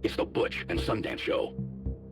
It's the Butch and Sundance Show.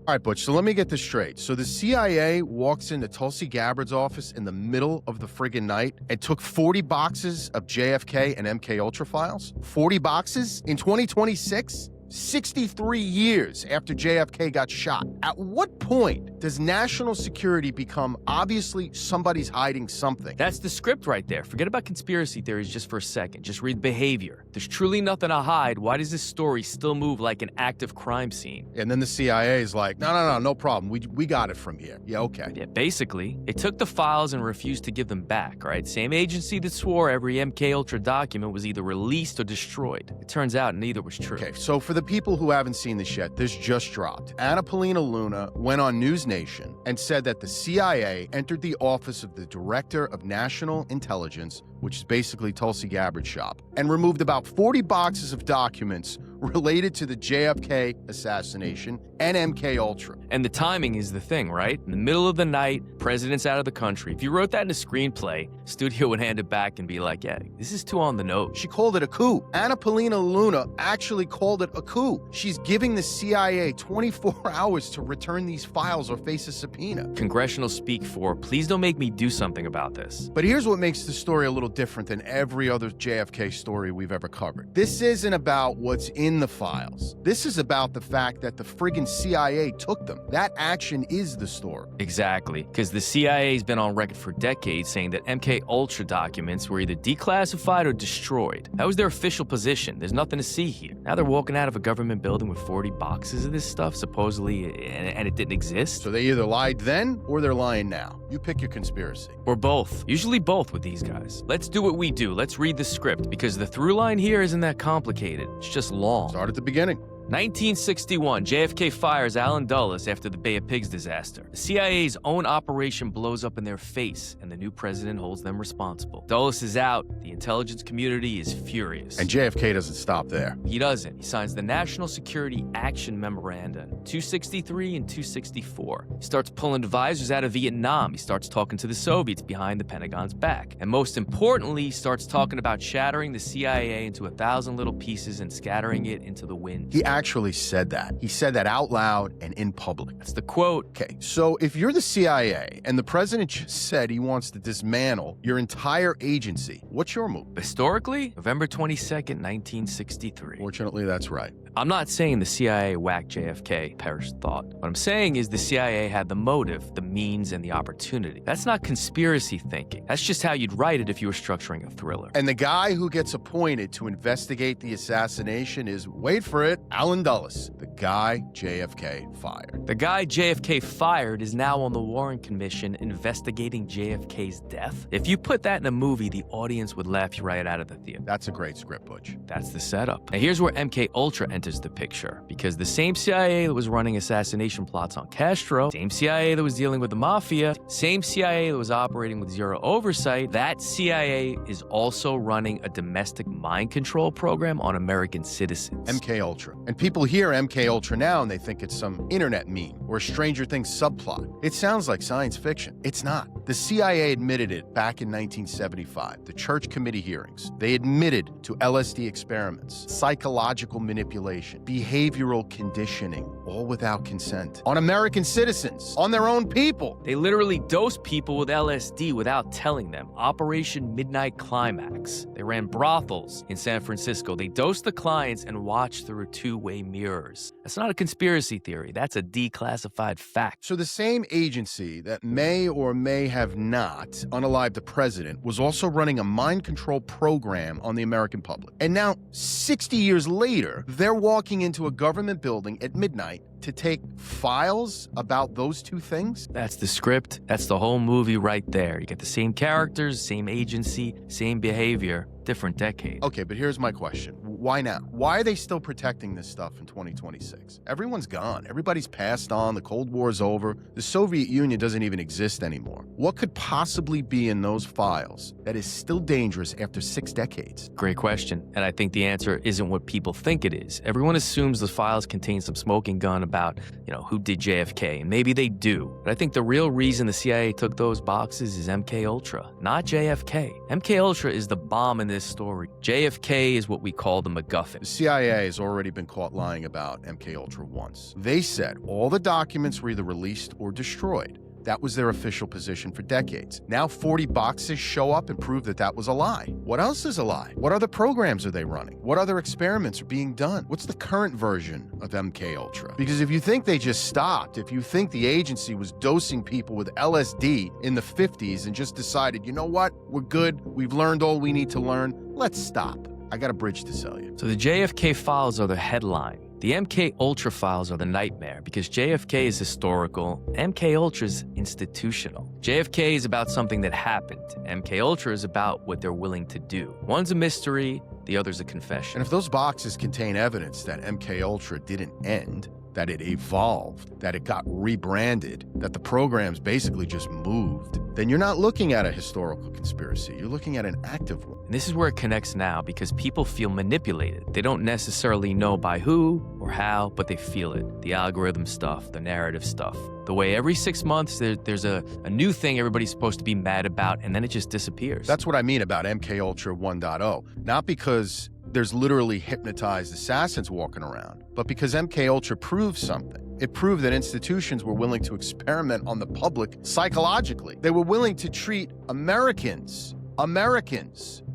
All right, Butch, so let me get this straight. So the CIA walks into Tulsi Gabbard's office in the middle of the friggin' night and took 40 boxes of JFK and MKUltra files? 40 boxes in 2026? 63 years after JFK got shot. At what point does national security become obviously somebody's hiding something? That's the script right there. Forget about conspiracy theories just for a second. Just read behavior. There's truly nothing to hide. Why does this story still move like an active crime scene? And then the CIA is like, no problem. We got it from here. Yeah, okay. Yeah, basically, it took the files and refused to give them back, right? Same agency that swore every MKUltra document was either released or destroyed. It turns out neither was true. Okay, so for the people who haven't seen this yet, this just dropped. Anna Paulina Luna went on News Nation and said that the CIA entered the office of the Director of National Intelligence, which is basically Tulsi Gabbard's shop, and removed about 40 boxes of documents related to the JFK assassination and MKUltra. And the timing is the thing, right? In the middle of the night, president's out of the country. If you wrote that in a screenplay, studio would hand it back and be like, yeah, this is too on the nose. She called it a coup. Anna Paulina Luna actually called it a coup. She's giving the CIA 24 hours to return these files or face a subpoena. Congressional speak for, please don't make me do something about this. But here's what makes the story a little different than every other JFK story we've ever covered. This isn't about what's in the files. This is about the fact that the friggin' CIA took them. That action is the story. Exactly, because the CIA's been on record for decades saying that MKUltra documents were either declassified or destroyed. That was their official position. There's nothing to see here. Now they're walking out of a government building with 40 boxes of this stuff, supposedly, and it didn't exist. So they either lied then or they're lying now. You pick your conspiracy. Or both. Usually both with these guys. Let's do what we do. Let's read the script, because the through line here isn't that complicated. It's just long. Start at the beginning. 1961, JFK fires Allen Dulles after the Bay of Pigs disaster. The CIA's own operation blows up in their face, and the new president holds them responsible. Dulles is out. The intelligence community is furious. And JFK doesn't stop there. He doesn't. He signs the National Security Action Memoranda, 263 and 264. He starts pulling advisors out of Vietnam. He starts talking to the Soviets behind the Pentagon's back. And most importantly, he starts talking about shattering the CIA into 1,000 little pieces and scattering it into the wind. He actually said that. He said that out loud and in public. That's the quote. Okay, so if you're the CIA and the president just said he wants to dismantle your entire agency, what's your move? Historically, November 22nd, 1963. Fortunately, that's right. I'm not saying the CIA whacked JFK, perish thought. What I'm saying is the CIA had the motive, the means, and the opportunity. That's not conspiracy thinking. That's just how you'd write it if you were structuring a thriller. And the guy who gets appointed to investigate the assassination is, wait for it, Allen Dulles, the guy JFK fired. The guy JFK fired is now on the Warren Commission investigating JFK's death. If you put that in a movie, the audience would laugh you right out of the theater. That's a great script, Butch. That's the setup. Now here's where MKUltra enters the picture, because the same CIA that was running assassination plots on Castro, same CIA that was dealing with the mafia, same CIA that was operating with zero oversight, that CIA is also running a domestic mind control program on American citizens. MKUltra. And people hear MKUltra now and they think it's some internet meme or a Stranger Things subplot. It sounds like science fiction. It's not. The CIA admitted it back in 1975, the Church Committee hearings. They admitted to LSD experiments, psychological manipulation, behavioral conditioning, all without consent. On American citizens, on their own people. They literally dosed people with LSD without telling them. Operation Midnight Climax. They ran brothels in San Francisco. They dosed the clients and watched through two-way mirrors. That's not a conspiracy theory. That's a declassified fact. So the same agency that may or may have not unalived the president was also running a mind control program on the American public. And now, 60 years later, they're walking into a government building at midnight to take files about those two things? That's the script. That's the whole movie right there. You get the same characters, same agency, same behavior, different decade. Okay, but here's my question. Why now? Why are they still protecting this stuff in 2026? Everyone's gone. Everybody's passed on. The Cold War's over. The Soviet Union doesn't even exist anymore. What could possibly be in those files that is still dangerous after 6 decades? Great question. And I think the answer isn't what people think it is. Everyone assumes the files contain some smoking gun about, who did JFK, and maybe they do. But I think the real reason the CIA took those boxes is MKUltra, not JFK. MKUltra is the bomb in this story. JFK is what we call the the MacGuffin. The CIA has already been caught lying about MKUltra once. They said all the documents were either released or destroyed. That was their official position for decades. Now 40 boxes show up and prove that that was a lie. What else is a lie? What other programs are they running? What other experiments are being done? What's the current version of MKUltra? Because if you think they just stopped, if you think the agency was dosing people with LSD in the 50s and just decided, you know what, we're good, we've learned all we need to learn, let's stop. I got a bridge to sell you. So the JFK files are the headline. The MKUltra files are the nightmare because JFK is historical, MKUltra is institutional. JFK is about something that happened. MKUltra is about what they're willing to do. One's a mystery, the other's a confession. And if those boxes contain evidence that MKUltra didn't end, that it evolved, that it got rebranded, that the programs basically just moved, then you're not looking at a historical conspiracy. You're looking at an active one. And this is where it connects now because people feel manipulated. They don't necessarily know by who or how, but they feel it. The algorithm stuff, the narrative stuff. The way every 6 months there's a new thing everybody's supposed to be mad about, and then it just disappears. That's what I mean about MKUltra 1.0. Not because there's literally hypnotized assassins walking around, but because MKUltra proved something. It proved that institutions were willing to experiment on the public psychologically. They were willing to treat Americans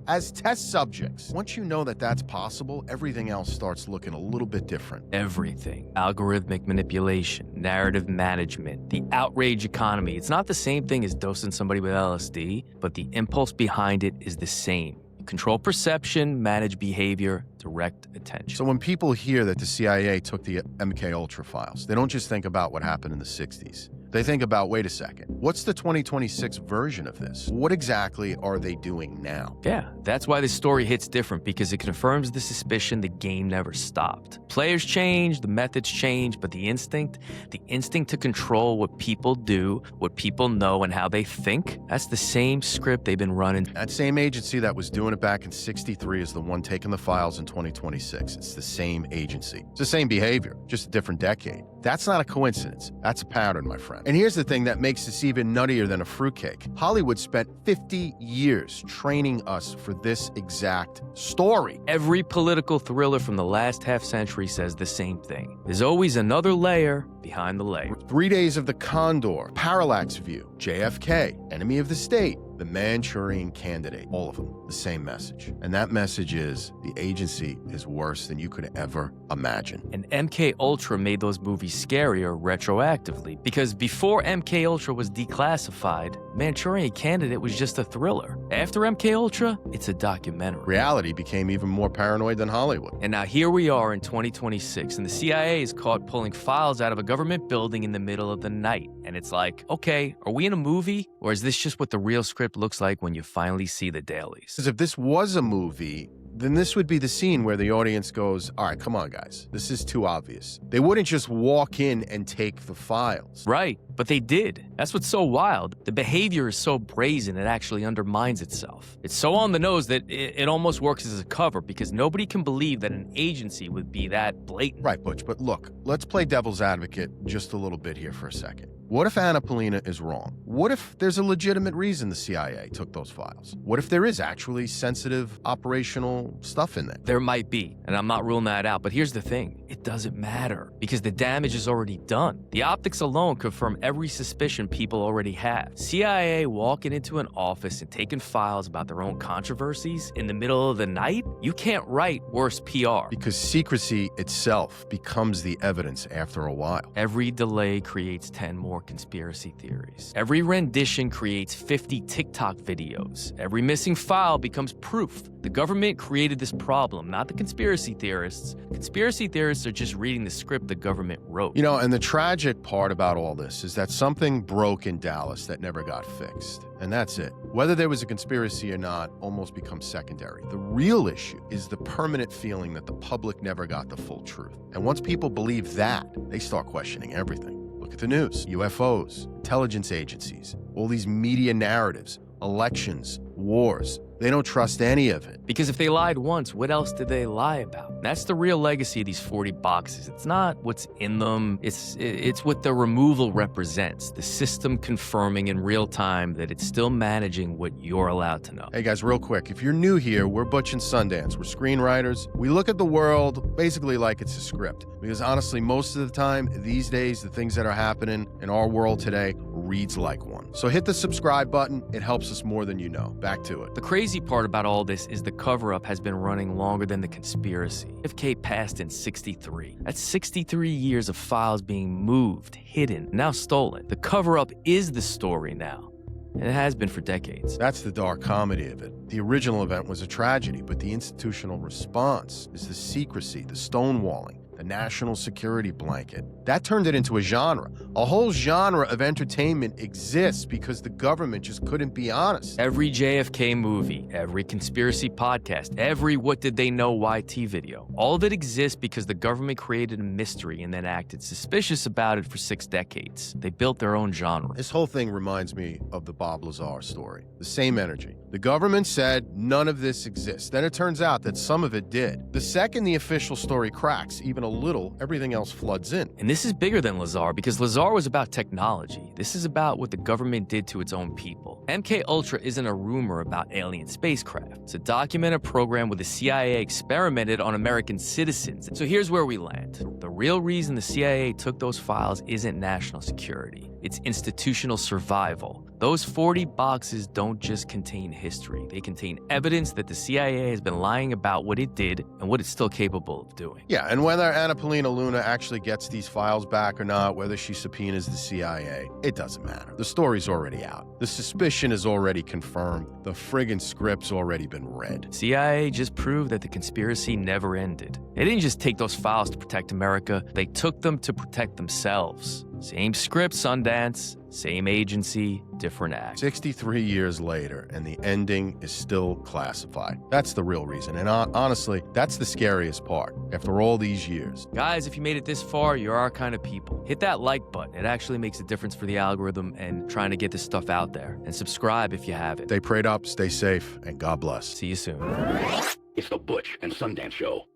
as test subjects. Once you know that that's possible, everything else starts looking a little bit different. Everything. Algorithmic manipulation, narrative management, the outrage economy. It's not the same thing as dosing somebody with LSD, but the impulse behind it is the same. Control perception, manage behavior, direct attention. So when people hear that the CIA took the MKUltra files, they don't just think about what happened in the 60s. They think about, wait a second, what's the 2026 version of this? What exactly are they doing now? Yeah, that's why this story hits different, because it confirms the suspicion the game never stopped. Players change, the methods change, but the instinct to control what people do, what people know, and how they think, that's the same script they've been running. That same agency that was doing it back in 63 is the one taking the files in 2026. It's the same agency. It's the same behavior, just a different decade. That's not a coincidence. That's a pattern, my friend. And here's the thing that makes this even nuttier than a fruitcake. Hollywood spent 50 years training us for this exact story. Every political thriller from the last half century says the same thing. There's always another layer behind the layer. 3 Days of the Condor, Parallax View, JFK, Enemy of the State, the Manchurian Candidate, all of them, the same message. And that message is the agency is worse than you could ever imagine. And MKUltra made those movies scarier retroactively, because before MKUltra was declassified, Manchurian Candidate was just a thriller. After MKUltra, it's a documentary. Reality became even more paranoid than Hollywood. And now here we are in 2026, and the CIA is caught pulling files out of a government building in the middle of the night. And it's like, okay, are we in a movie? Or is this just what the real script looks like when you finally see the dailies? Because if this was a movie, then this would be the scene where the audience goes, all right, come on, guys. This is too obvious. They wouldn't just walk in and take the files. Right, but they did. That's what's so wild. The behavior is so brazen, it actually undermines itself. It's so on the nose that it almost works as a cover, because nobody can believe that an agency would be that blatant. Right, Butch, but look, let's play devil's advocate just a little bit here for a second. What if Anna Polina is wrong? What if there's a legitimate reason the CIA took those files? What if there is actually sensitive operational stuff in there? There might be, and I'm not ruling that out, but here's the thing. It doesn't matter, because the damage is already done. The optics alone confirm every suspicion people already have. CIA walking into an office and taking files about their own controversies in the middle of the night? You can't write worse PR. Because secrecy itself becomes the evidence after a while. Every delay creates 10 more conspiracy theories. Every rendition creates 50 TikTok videos. Every missing file becomes proof. The government created this problem, not the conspiracy theorists. Conspiracy theorists are just reading the script the government wrote. You know, and the tragic part about all this is that something broke in Dallas that never got fixed. And that's it. Whether there was a conspiracy or not almost becomes secondary. The real issue is the permanent feeling that the public never got the full truth. And once people believe that, they start questioning everything. Look at the news, UFOs, intelligence agencies, all these media narratives. elections, wars. They don't trust any of it. Because if they lied once, what else did they lie about? That's the real legacy of these 40 boxes. It's not what's in them, it's what the removal represents. The system confirming in real time that it's still managing what you're allowed to know. Hey guys, real quick, if you're new here, we're Butch and Sundance. We're screenwriters. We look at the world basically like it's a script. Because honestly, most of the time, these days, the things that are happening in our world today reads like one. So hit the subscribe button. It helps us more than you know. Back to it. The crazy part about all this is the cover-up has been running longer than the conspiracy. JFK passed in 63. That's 63 years of files being moved, hidden, now stolen. The cover-up is the story now. And it has been for decades. That's the dark comedy of it. The original event was a tragedy, but the institutional response is the secrecy, the stonewalling, the national security blanket. That turned it into a genre. A whole genre of entertainment exists because the government just couldn't be honest. Every JFK movie, every conspiracy podcast, every What Did They Know YT video, all of it exists because the government created a mystery and then acted suspicious about it for 6 decades. They built their own genre. This whole thing reminds me of the Bob Lazar story. The same energy. The government said none of this exists. Then it turns out that some of it did. The second the official story cracks, even a little, everything else floods in. And this is bigger than Lazar because Lazar was about technology. This is about what the government did to its own people. MKUltra isn't a rumor about alien spacecraft. It's a documented program where the CIA experimented on American citizens. So here's where we land. The real reason the CIA took those files isn't national security. It's institutional survival. Those 40 boxes don't just contain history. They contain evidence that the CIA has been lying about what it did and what it's still capable of doing. Yeah, and whether Anna Paulina Luna actually gets these files back or not, whether she subpoenas the CIA, it doesn't matter. The story's already out. The suspicion is already confirmed. The friggin' script's already been read. CIA just proved that the conspiracy never ended. They didn't just take those files to protect America, they took them to protect themselves. Same script, Sundance, same agency, different act. 63 years later, and the ending is still classified. That's the real reason. And honestly, that's the scariest part. After all these years. Guys, if you made it this far, you're our kind of people. Hit that like button. It actually makes a difference for the algorithm and trying to get this stuff out there. And subscribe if you haven't. Stay prayed up, stay safe, and God bless. See you soon. It's the Butch and Sundance Show.